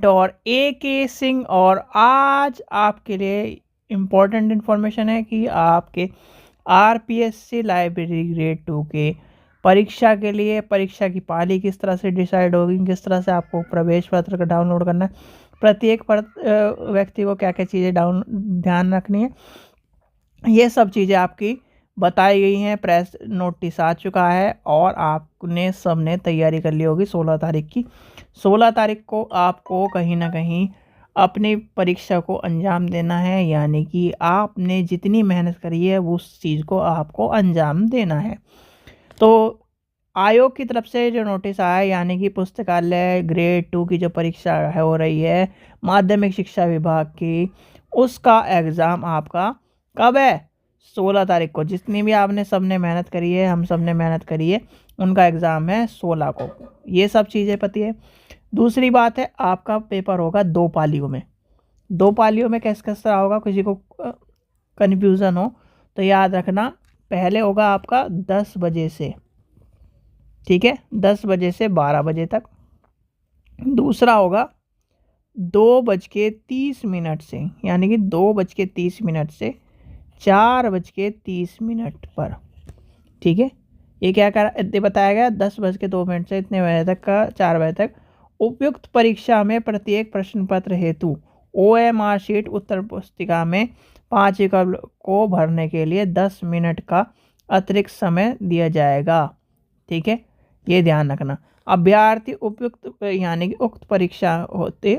Mentor AK Singh. और आज आपके लिए इम्पोर्टेंट इन्फॉर्मेशन है कि आपके RPSC लाइब्रेरी ग्रेड 2 के परीक्षा के लिए परीक्षा की पाली किस तरह से डिसाइड होगी, किस तरह से आपको प्रवेश पत्र का डाउनलोड करना है, प्रत्येक व्यक्ति को क्या क्या चीज़ें ध्यान रखनी है, ये सब चीज़ें आपकी बताई गई हैं। प्रेस नोटिस आ चुका है और आपने सबने तैयारी कर ली होगी 16 तारीख की। 16 तारीख को आपको कहीं ना कहीं अपनी परीक्षा को अंजाम देना है, यानी कि आपने जितनी मेहनत करी है उस चीज़ को आपको अंजाम देना है। तो आयोग की तरफ से जो नोटिस आया, यानी कि पुस्तकालय ग्रेड 2 की जो परीक्षा है हो रही है माध्यमिक शिक्षा विभाग की, उसका एग्ज़ाम आपका कब है? 16 तारीख को। जितनी भी आपने सबने मेहनत करी है, हम सब ने मेहनत करी है, उनका एग्ज़ाम है 16 को। ये सब चीज़ें पता है। दूसरी बात है, आपका पेपर होगा 2 पालियों में। 2 पालियों में कैसे कैसे होगा, किसी को कन्फ्यूज़न हो तो याद रखना, पहले होगा आपका 10 बजे से, ठीक है, 10 बजे से 12 बजे तक। दूसरा होगा 2:30 से, यानी कि 2:30 से 4:30 पर, ठीक है। ये क्या बताया गया, 10:02 से इतने बजे तक का 4 बजे तक उपयुक्त परीक्षा में प्रत्येक प्रश्न पत्र हेतु OMR शीट उत्तर पुस्तिका में 5 विकल्प को भरने के लिए 10 मिनट का अतिरिक्त समय दिया जाएगा, ठीक है। ये ध्यान रखना। अभ्यर्थी उपयुक्त यानी कि उक्त परीक्षा होते।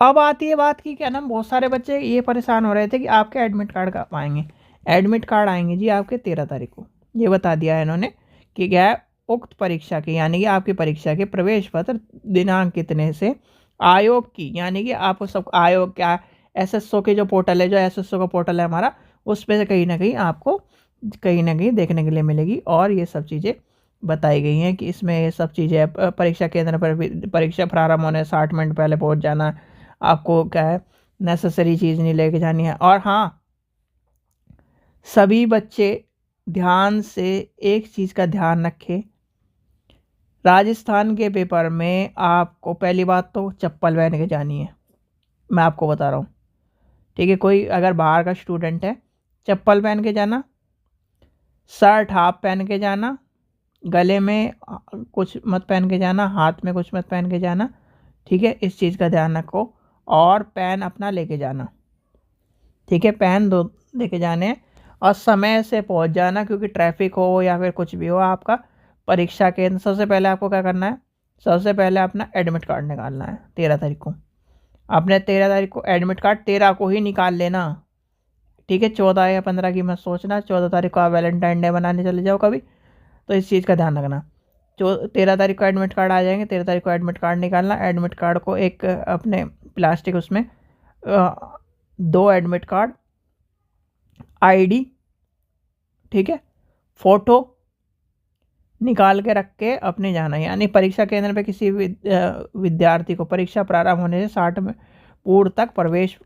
अब आती है बात की क्या ना, बहुत सारे बच्चे ये परेशान हो रहे थे कि आपके एडमिट कार्ड कब आएंगे। एडमिट कार्ड आएंगे जी आपके 13 तारीख को। ये बता दिया है इन्होंने कि क्या है, उक्त परीक्षा के यानी कि आपकी परीक्षा के प्रवेश पत्र दिनांक कितने से आयोग की, यानी कि आपको सब आयोग क्या SSO के जो पोर्टल है, जो SSO का पोर्टल है हमारा, उस पर से कहीं ना कहीं आपको कहीं ना कहीं देखने के लिए मिलेगी। और ये सब चीज़ें बताई गई हैं कि इसमें ये सब चीज़ें परीक्षा केंद्र पर परीक्षा प्रारंभ होने 60 मिनट पहले पहुंच जाना, आपको क्या है नेसेसरी चीज़ नहीं लेके जानी है। और हाँ, सभी बच्चे ध्यान से एक चीज़ का ध्यान रखें, राजस्थान के पेपर में आपको पहली बात तो चप्पल पहन के जानी है, मैं आपको बता रहा हूँ, ठीक है। कोई अगर बाहर का स्टूडेंट है, चप्पल पहन के जाना, शर्ट हाफ पहन के जाना, गले में कुछ मत पहन के जाना, हाथ में कुछ मत पहन के जाना, ठीक है। इस चीज़ का ध्यान रखो। और पेन अपना लेके जाना, ठीक है, पेन 2 लेके जाने हैं। और समय से पहुंच जाना, क्योंकि ट्रैफिक हो या फिर कुछ भी हो आपका परीक्षा केंद्र। सबसे पहले आपको क्या करना है, सबसे पहले अपना एडमिट कार्ड निकालना है 13 तारीख को। आपने 13 तारीख को एडमिट कार्ड 13 को ही निकाल लेना, ठीक है। 14 या 15 की मत सोचना, 14 तारीख को आप वैलेंटाइन डे मनाने चले जाओ कभी, तो इस चीज़ का ध्यान रखना। जो 13 तारीख को एडमिट कार्ड आ जाएंगे, 13 तारीख को एडमिट कार्ड निकालना। एडमिट कार्ड को एक अपने प्लास्टिक उसमें 2 एडमिट कार्ड, ID, ठीक है, फ़ोटो निकाल के रख के अपने जाना। यानी परीक्षा केंद्र पे किसी विद्यार्थी को परीक्षा प्रारंभ होने से 60 में पूर्व तक प्रवेश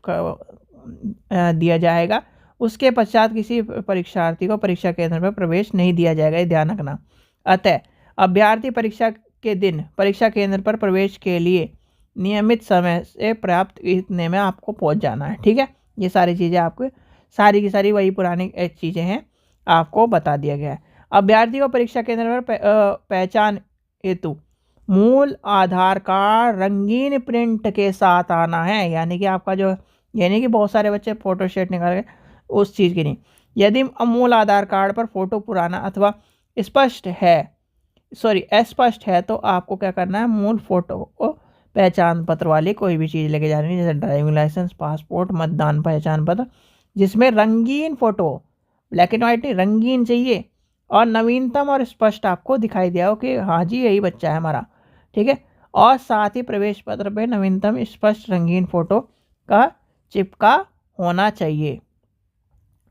दिया जाएगा। उसके पश्चात किसी परीक्षार्थी को परीक्षा केंद्र पर प्रवेश नहीं दिया जाएगा, ये ध्यान रखना। अतः अभ्यर्थी परीक्षा के दिन परीक्षा केंद्र पर प्रवेश के लिए नियमित समय से पर्याप्त इतने में आपको पहुंच जाना है, ठीक है। ये सारी चीज़ें आपको सारी की सारी वही पुरानी चीज़ें हैं, आपको बता दिया गया है। अभ्यर्थी को परीक्षा केंद्र पर पहचान हेतु मूल आधार कार्ड रंगीन प्रिंट के साथ आना है, यानी कि आपका जो, यानी कि बहुत सारे बच्चे फोटो स्टेट निकाल के उस चीज़ की नहीं। यदि मूल आधार कार्ड पर फोटो पुराना अथवा अस्पष्ट है तो आपको क्या करना है, मूल फोटो को पहचान पत्र वाली कोई भी चीज़ लेके जानी है, जैसे ड्राइविंग लाइसेंस, पासपोर्ट, मतदान पहचान पत्र, जिसमें रंगीन फोटो, ब्लैक एंड वाइट नहीं, रंगीन चाहिए, और नवीनतम और स्पष्ट आपको दिखाई दिया हो कि हाँ जी यही बच्चा है हमारा, ठीक है। और साथ ही प्रवेश पत्र पे नवीनतम स्पष्ट रंगीन फोटो का चिपका होना चाहिए।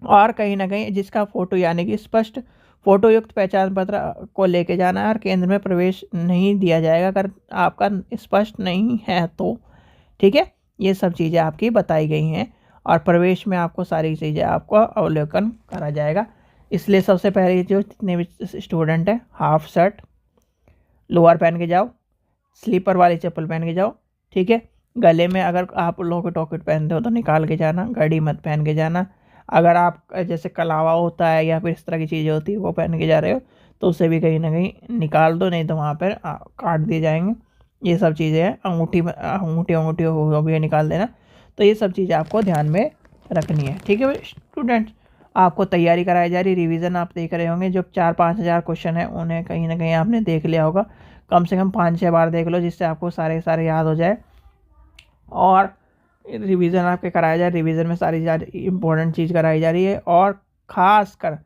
और कहीं ना कहीं जिसका फोटो यानी कि स्पष्ट फोटो युक्त पहचान पत्र को लेके जाना है, और केंद्र में प्रवेश नहीं दिया जाएगा अगर आपका स्पष्ट नहीं है तो, ठीक है। ये सब चीज़ें आपकी बताई गई हैं और प्रवेश में आपको सारी चीज़ें आपको अवलोकन करा जाएगा। इसलिए सबसे पहले जो जितने भी स्टूडेंट हैं, हाफ शर्ट लोअर पहन के जाओ, स्लीपर वाली चप्पल पहन के जाओ, ठीक है। गले में अगर आप लॉकेट वॉकेट पहनते हो तो निकाल के जाना, घड़ी मत पहन के जाना। अगर आप जैसे कलावा होता है या फिर इस तरह की चीज़ें होती है वो पहन के जा रहे हो तो उसे भी कहीं ना कहीं निकाल दो, नहीं तो वहाँ पर काट दिए जाएंगे। ये सब चीज़ें हैं। अंगूठी में अंगूठी अंगूठी हो भी निकाल देना। तो ये सब चीज़ें आपको ध्यान में रखनी है। ठीक है स्टूडेंट्स, आपको तैयारी कराई जा रही, रिवीजन आप देख रहे होंगे। जो 4-5 हज़ार क्वेश्चन है उन्हें कहीं ना कहीं आपने देख लिया होगा। कम से कम 5-6 बार देख लो जिससे आपको सारे सारे याद हो जाए। और रिवीजन आपके कराया जाए, रिवीजन में सारी इंपॉर्टेंट चीज़ कराई जा रही है। और ख़ास कर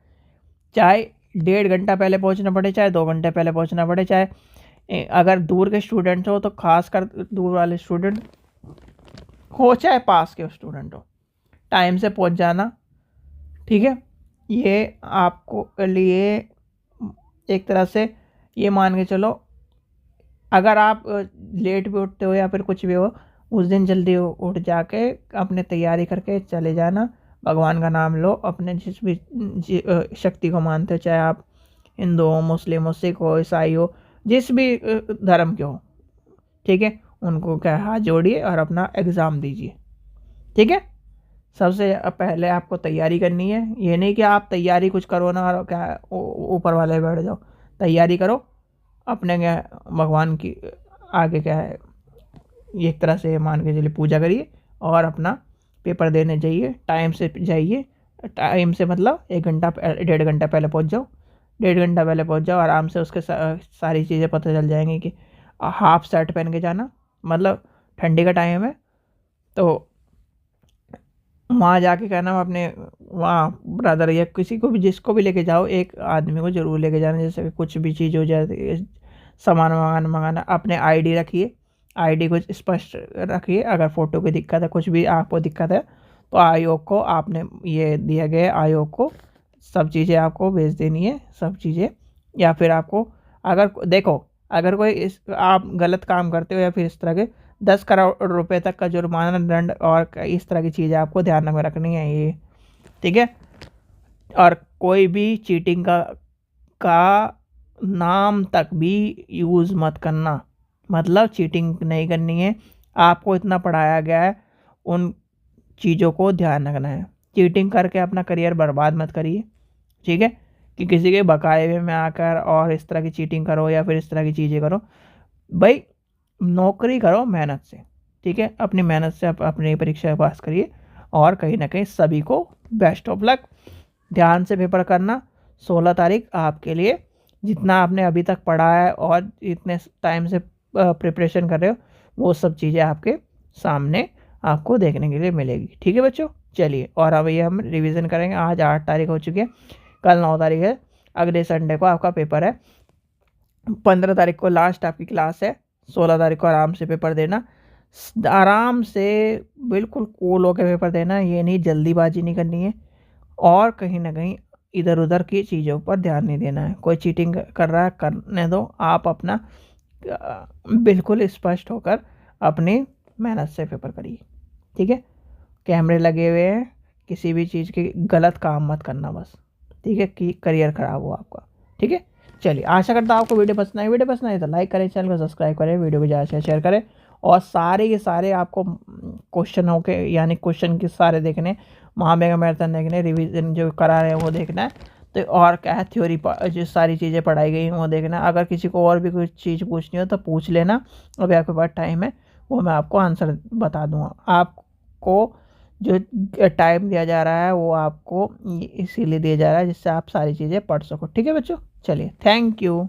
चाहे 1.5 घंटा पहले पहुंचना पड़े, चाहे 2 घंटे पहले पहुंचना पड़े, चाहे अगर दूर के स्टूडेंट हो तो खास कर दूर वाले स्टूडेंट हो चाहे पास के स्टूडेंट हो, टाइम से पहुंच जाना। ठीक है, ये आपको लिए एक तरह से ये मान के चलो, अगर आप लेट भी उठते हो या फिर कुछ भी हो, उस दिन जल्दी उठ जाके अपने तैयारी करके चले जाना। भगवान का नाम लो, अपने जिस भी शक्ति को मानते हो, चाहे आप हिंदू हो, मुस्लिम हो, सिख हो, ईसाई हो, जिस भी धर्म के हो, ठीक है, उनको क्या हाथ जोड़िए और अपना एग्ज़ाम दीजिए। ठीक है, सबसे पहले आपको तैयारी करनी है। ये नहीं कि आप तैयारी कुछ करो ना और क्या ऊपर वाले बैठ जाओ। तैयारी करो, अपने क्या भगवान की आगे क्या है एक तरह से मान के चलिए पूजा करिए और अपना पेपर देने जाइए। टाइम से जाइए, टाइम से मतलब 1 घंटा 1.5 घंटा पहले पहुंच जाओ। 1.5 घंटा पहले पहुंच जाओ, आराम से उसके सारी चीज़ें पता चल जाएंगी कि हाफ शर्ट पहन के जाना, मतलब ठंडी का टाइम है तो वहाँ जाके कहना अपने वहाँ ब्रदर या किसी को भी जिसको भी लेके जाओ, एक आदमी को ज़रूर लेके जाना। जैसे कि कुछ भी चीज़ हो जाए, सामान मंगाना, अपने आईडी रखिए, आईडी को स्पष्ट रखिए। अगर फ़ोटो की दिक्कत है, कुछ भी आपको दिक्कत है तो आयोग को आपने ये दिया गया आयोग को सब चीज़ें आपको भेज देनी है, सब चीज़ें। या फिर आपको अगर देखो, अगर कोई आप गलत काम करते हो या फिर इस तरह के 10 करोड़ रुपए तक का जुर्माना, दंड और इस तरह की चीज़ें आपको ध्यान में रखनी है ये। ठीक है, और कोई भी चीटिंग का नाम तक भी यूज़ मत करना, मतलब चीटिंग नहीं करनी है। आपको इतना पढ़ाया गया है, उन चीज़ों को ध्यान रखना है। चीटिंग करके अपना करियर बर्बाद मत करिए। ठीक है, कि किसी के बकाये में आकर और इस तरह की चीटिंग करो या फिर इस तरह की चीज़ें करो। भाई नौकरी करो मेहनत से। ठीक है, अपनी मेहनत से अपनी परीक्षा पास करिए और कहीं ना कहीं सभी को बेस्ट ऑफ लक। ध्यान से पेपर करना। 16 तारीख आपके लिए जितना आपने अभी तक पढ़ा है और इतने टाइम से प्रिपरेशन कर रहे हो, वो सब चीज़ें आपके सामने आपको देखने के लिए मिलेगी। ठीक है बच्चों, चलिए और अब ये हम रिवीजन करेंगे। आज 8 तारीख हो चुकी है, कल 9 तारीख है, अगले संडे को आपका पेपर है। 15 तारीख को लास्ट आपकी क्लास है। 16 तारीख को आराम से पेपर देना, आराम से बिल्कुल कूल होकर पेपर देना। ये नहीं जल्दीबाजी नहीं करनी है और कहीं ना कहीं इधर उधर की चीज़ों पर ध्यान नहीं देना है। कोई चीटिंग कर रहा है करने दो, आप अपना बिल्कुल स्पष्ट होकर अपनी मेहनत से पेपर करिए। ठीक है, कैमरे लगे हुए हैं, किसी भी चीज़ के गलत काम मत करना बस। ठीक है, कि करियर ख़राब हो आपका। ठीक है, चलिए आशा करता हूँ आपको वीडियो पसंद आई। वीडियो पसंद आई तो लाइक करें, चैनल को सब्सक्राइब करें, वीडियो को ज़्यादा से शेयर करें और सारे के सारे आपको क्वेश्चन हो के यानी क्वेश्चन के सारे देखने, महामेगा मैराथन देखने, रिवीजन जो करा रहे हैं वो देखना है। तो और क्या है, थ्योरी जो सारी चीज़ें पढ़ाई गई हैं वो देखना। अगर किसी को और भी कोई चीज़ पूछनी हो तो पूछ लेना, अभी आपके पास टाइम है, वो मैं आपको आंसर बता दूँगा। आपको जो टाइम दिया जा रहा है वो आपको इसीलिए दिया जा रहा है जिससे आप सारी चीज़ें पढ़ सको। ठीक है बच्चों, चलिए थैंक यू।